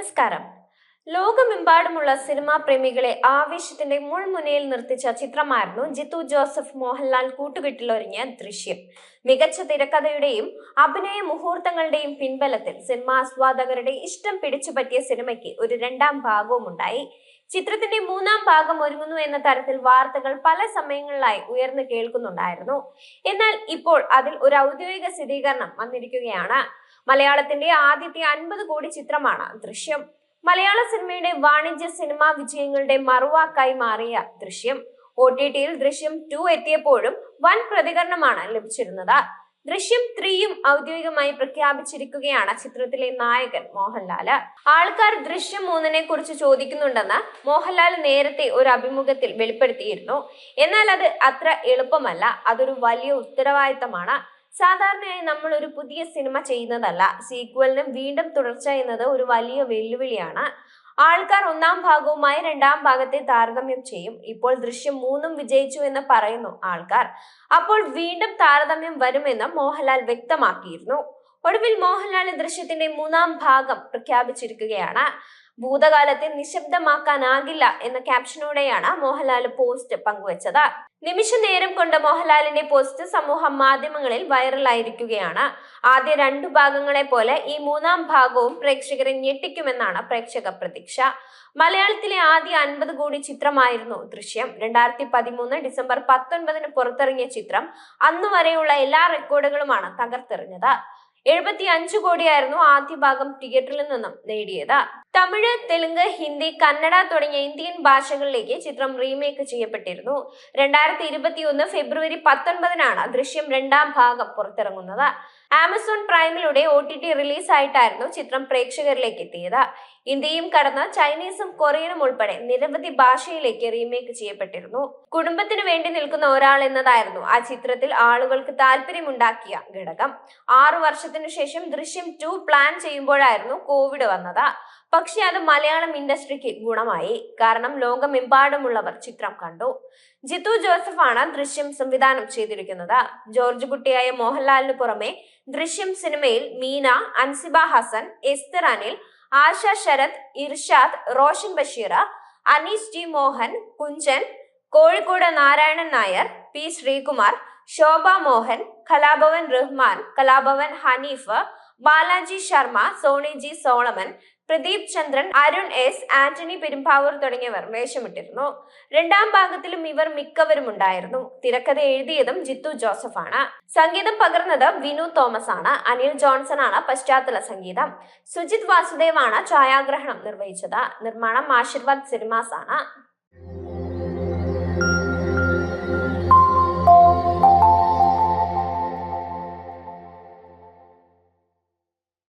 നമസ്കാരം. ലോകമെമ്പാടുമുള്ള സിനിമാ പ്രേമികളെ ആവേശത്തിന്റെ മുൾമുനയിൽ നിർത്തിച്ച ചിത്രമായിരുന്നു ജിത്തു ജോസഫ് മോഹൻലാൽ കൂട്ടുകെട്ടിലൊരുങ്ങിയ ദൃശ്യം. മികച്ച തിരക്കഥയുടെയും അഭിനയ മുഹൂർത്തങ്ങളുടെയും പിൻബലത്തിൽ സിനിമാസ്വാദകരുടെ ഇഷ്ടം പിടിച്ചുപറ്റിയ സിനിമയ്ക്ക് ഒരു രണ്ടാം ഭാഗവും ഉണ്ടായി. ചിത്രത്തിന്റെ മൂന്നാം ഭാഗം ഒരുങ്ങുന്നു എന്ന തരത്തിൽ വാർത്തകൾ പല സമയങ്ങളിലായി ഉയർന്നു കേൾക്കുന്നുണ്ടായിരുന്നു. എന്നാൽ ഇപ്പോൾ അതിൽ ഒരു ഔദ്യോഗിക സ്ഥിരീകരണം വന്നിരിക്കുകയാണ്. മലയാളത്തിന്റെ ആദ്യത്തെ 50 കോടി ചിത്രമാണ് ദൃശ്യം. മലയാള സിനിമയുടെ വാണിജ്യ സിനിമാ വിജയങ്ങളുടെ മറുവാക്കായി മാറിയ ദൃശ്യം OTT-യിൽ ദൃശ്യം 2 എത്തിയപ്പോഴും വൻ പ്രതികരണമാണ് ലഭിച്ചിരുന്നത്. ദൃശ്യം 3യും ഔദ്യോഗികമായി പ്രഖ്യാപിച്ചിരിക്കുകയാണ് ചിത്രത്തിലെ നായകൻ മോഹൻലാല്. ആൾക്കാർ ദൃശ്യം 3നെ കുറിച്ച് ചോദിക്കുന്നുണ്ടെന്ന് മോഹൻലാൽ നേരത്തെ ഒരു അഭിമുഖത്തിൽ വെളിപ്പെടുത്തിയിരുന്നു. എന്നാൽ അത് അത്ര എളുപ്പമല്ല, അതൊരു വലിയ ഉത്തരവാദിത്തമാണ്. സാധാരണയായി നമ്മൾ ഒരു പുതിയ സിനിമ ചെയ്യുന്നതല്ല, സീക്വലിനും വീണ്ടും തുടർച്ച എന്നത് ഒരു വലിയ വെല്ലുവിളിയാണ്. ആൾക്കാർ ഒന്നാം ഭാഗവുമായി രണ്ടാം ഭാഗത്തെ താരതമ്യം ചെയ്യും. ഇപ്പോൾ ദൃശ്യം 3ഉം വിജയിച്ചു എന്ന് പറയുന്നു ആൾക്കാർ. അപ്പോൾ വീണ്ടും താരതമ്യം വരുമെന്ന് മോഹൻലാൽ വ്യക്തമാക്കിയിരുന്നു. ഒടുവിൽ മോഹൻലാൽ ദൃശ്യത്തിന്റെ മൂന്നാം ഭാഗം പ്രഖ്യാപിച്ചിരിക്കുകയാണ്. ഭൂതകാലത്തെ നിശബ്ദമാക്കാനാകില്ല എന്ന ക്യാപ്ഷനോടെയാണ് മോഹൻലാൽ പോസ്റ്റ് പങ്കുവച്ചത്. നിമിഷ നേരം കൊണ്ട് മോഹൻലാലിന്റെ പോസ്റ്റ് സമൂഹ മാധ്യമങ്ങളിൽ വൈറലായിരിക്കുകയാണ്. ആദ്യ 2 ഭാഗങ്ങളെ പോലെ ഈ മൂന്നാം ഭാഗവും പ്രേക്ഷകരെ ഞെട്ടിക്കുമെന്നാണ് പ്രേക്ഷക പ്രതീക്ഷ. മലയാളത്തിലെ ആദ്യ 50 കോടി ചിത്രമായിരുന്നു ദൃശ്യം. 2013 ഡിസംബർ 19-ന് പുറത്തിറങ്ങിയ ചിത്രം അന്നുവരെയുള്ള എല്ലാ റെക്കോർഡുകളുമാണ് തകർത്തെറിഞ്ഞത്. 75 കോടിയായിരുന്നു ആദ്യ ഭാഗം തിയേറ്ററിൽ നിന്നും നേടിയത്. തമിഴ്, തെലുങ്ക്, ഹിന്ദി, കന്നഡ തുടങ്ങിയ ഇന്ത്യൻ ഭാഷകളിലേക്ക് ചിത്രം റീമേക്ക് ചെയ്യപ്പെട്ടിരുന്നു. 2021 ഫെബ്രുവരി 19-നാണ് ദൃശ്യം രണ്ടാം ഭാഗം പുറത്തിറങ്ങുന്നത്. ആമസോൺ പ്രൈമിലൂടെ OTT റിലീസായിട്ടായിരുന്നു ചിത്രം പ്രേക്ഷകരിലേക്ക് എത്തിയത്. ഇന്ത്യയും കടന്ന് ചൈനീസും കൊറിയനും ഉൾപ്പെടെ നിരവധി ഭാഷയിലേക്ക് റീമേക്ക് ചെയ്യപ്പെട്ടിരുന്നു. കുടുംബത്തിന് വേണ്ടി നിൽക്കുന്ന ഒരാൾ എന്നതായിരുന്നു ആ ചിത്രത്തിൽ ആളുകൾക്ക് താല്പര്യമുണ്ടാക്കിയ ഘടകം. 6 വർഷത്തിനു ശേഷം ദൃശ്യം 2 പ്ലാൻ ചെയ്യുമ്പോഴായിരുന്നു കോവിഡ് വന്നത്. പക്ഷെ അത് മലയാളം ഇൻഡസ്ട്രിക്ക് ഗുണമായി. കാരണം ലോകമെമ്പാടുമുള്ളവർ ചിത്രം കണ്ടു. ജിത്തു ജോസഫ് ആണ് ദൃശ്യം സംവിധാനം ചെയ്തിരിക്കുന്നത്. ജോർജ് കുട്ടിയായ മോഹൻലാലിന് പുറമെ ദൃശ്യം സിനിമയിൽ മീന, അൻസിബ ഹസൻ, എസ്തർ അനിൽ, ആശ ശരത്, ഇർഷാദ്, റോഷൻ ബഷീർ, അനീസ് ജി മോഹൻ, കുഞ്ചൻ, കോഴിക്കോട് നാരായണൻ നായർ, പി ശ്രീകുമാർ, ശോഭ മോഹൻ, കലാഭവൻ റഹ്മാൻ, കലാഭവൻ ഹനീഫ്, ബാലാജി ശർമ്മ, സോണി ജി സോളമൻ, പ്രദീപ് ചന്ദ്രൻ, അരുൺ എസ്, ആന്റണി പെരുമ്പാവൂർ തുടങ്ങിയവർ വേഷമിട്ടിരുന്നു. രണ്ടാം ഭാഗത്തിലും ഇവർ മിക്കവരും ഉണ്ടായിരുന്നു. തിരക്കഥ എഴുതിയതും ജിത്തു ജോസഫ് ആണ്. സംഗീതം പകർന്നത് വിനു തോമസ് ആണ്. അനിൽ ജോൺസൺ ആണ് പശ്ചാത്തല സംഗീതം. സുജിത് വാസുദേവ് ആണ് ഛായാഗ്രഹണം നിർവഹിച്ചത്. നിർമ്മാണം ആശീർവാദ് സിനിമാസ് ആണ്.